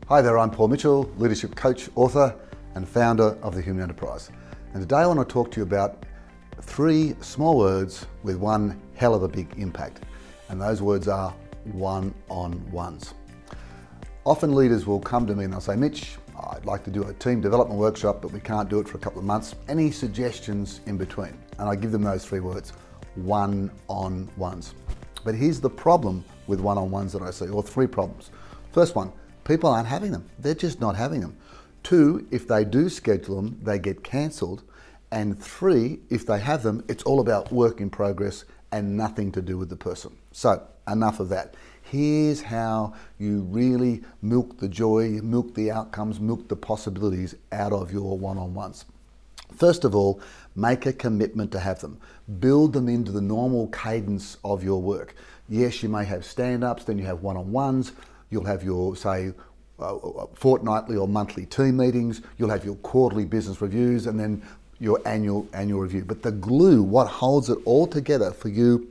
Hi there, I'm Paul Mitchell, leadership coach, author and founder of The Human Enterprise. And today I want to talk to you about 3 small words with one hell of a big impact. And those words are one-on-ones. Often leaders will come to me and they'll say, Mitch, I'd like to do a team development workshop, but we can't do it for a couple of months. Any suggestions in between? And I give them those 3 words, one-on-ones. But here's the problem with one-on-ones that I see, or 3 problems. First one, people aren't having them. They're just not having them. 2, if they do schedule them, they get cancelled. And 3, if they have them, it's all about work in progress and nothing to do with the person. So enough of that. Here's how you really milk the joy, milk the outcomes, milk the possibilities out of your one-on-ones. First of all, make a commitment to have them. Build them into the normal cadence of your work. Yes, you may have stand-ups, then you have one-on-ones. You'll have your, say, fortnightly or monthly team meetings. You'll have your quarterly business reviews and then your annual review. But the glue, what holds it all together for you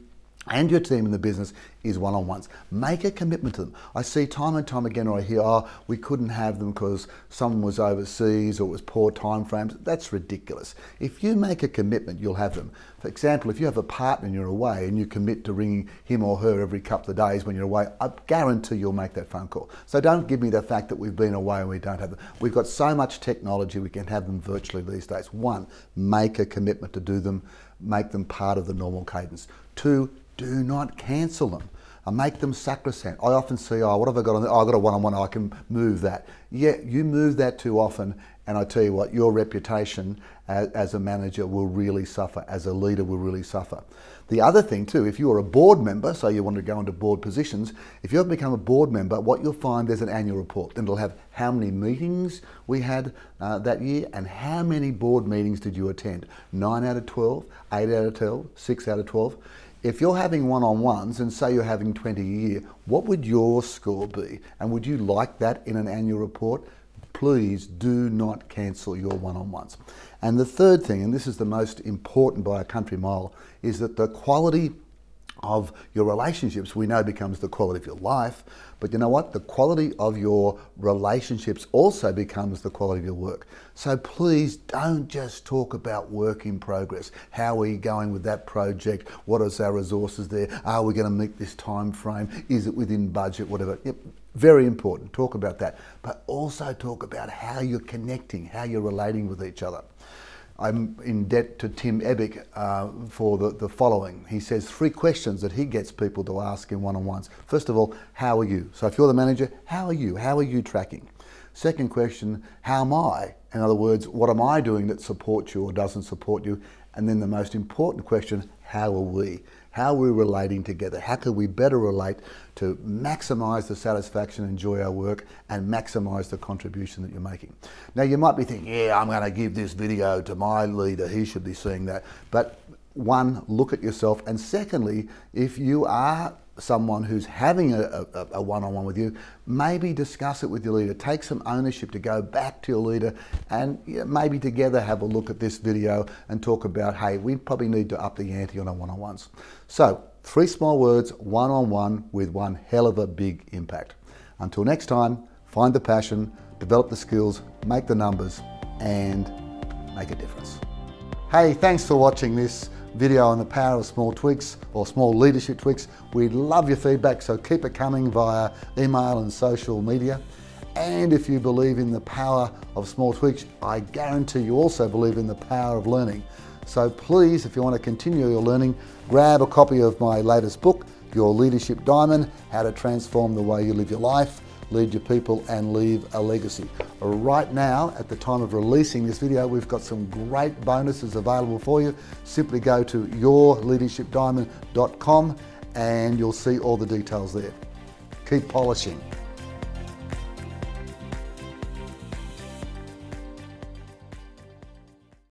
and your team in the business is one-on-ones. Make a commitment to them. I see time and time again, or I hear, oh, we couldn't have them because someone was overseas or it was poor time frames. That's ridiculous. If you make a commitment, you'll have them. For example, if you have a partner and you're away and you commit to ringing him or her every couple of days when you're away, I guarantee you'll make that phone call. So don't give me the fact that we've been away and we don't have them. We've got so much technology, we can have them virtually these days. 1, make a commitment to do them, make them part of the normal cadence. 2, do not cancel them. Make them sacrosanct. I often see, oh, what have I got on there? Oh, I've got a one-on-one, I can move that. Yeah, you move that too often, and I tell you what, your reputation as a manager will really suffer, as a leader will really suffer. The other thing too, if you're a board member, so you want to go into board positions, if you ever become a board member, what you'll find, there's an annual report, and it'll have how many meetings we had that year, and how many board meetings did you attend. 9 out of 12, 8 out of 12, 6 out of 12. If you're having one-on-ones and say you're having 20 a year, what would your score be? And would you like that in an annual report? Please do not cancel your one-on-ones. And the third thing, and this is the most important by a country mile, is that the quality of your relationships, we know, becomes the quality of your life, but you know what? The quality of your relationships also becomes the quality of your work. So please don't just talk about work in progress. How are we going with that project? What is our resources there? Are we going to meet this time frame? Is it within budget? Whatever. Yep. Very important. Talk about that. But also talk about how you're connecting, how you're relating with each other. I'm in debt to Tim Ebick for the following. He says 3 questions that he gets people to ask in one-on-ones. First of all, how are you? So if you're the manager, how are you? How are you tracking? Second question, how am I? In other words, what am I doing that supports you or doesn't support you? And then the most important question, how are we? How are we relating together? How can we better relate to maximize the satisfaction and enjoy our work and maximize the contribution that you're making? Now you might be thinking, yeah, I'm going to give this video to my leader, he should be seeing that. But 1, look at yourself, and secondly, if you are someone who's having a one-on-one with you, maybe discuss it with your leader. Take some ownership to go back to your leader and maybe together have a look at this video and talk about, hey, we probably need to up the ante on our one-on-ones. So 3 small words, one-on-one with one hell of a big impact. Until next time, find the passion, develop the skills, make the numbers, and make a difference. Hey, thanks for watching this video on the power of small tweaks or small leadership tweaks. We'd love your feedback, so keep it coming via email and social media. And if you believe in the power of small tweaks, I guarantee you also believe in the power of learning. So please, if you want to continue your learning, grab a copy of my latest book, Your Leadership Diamond, How to Transform the Way You Live Your Life, Lead Your People and Leave a Legacy. Right now, at the time of releasing this video, we've got some great bonuses available for you. Simply go to yourleadershipdiamond.com and you'll see all the details there. Keep polishing.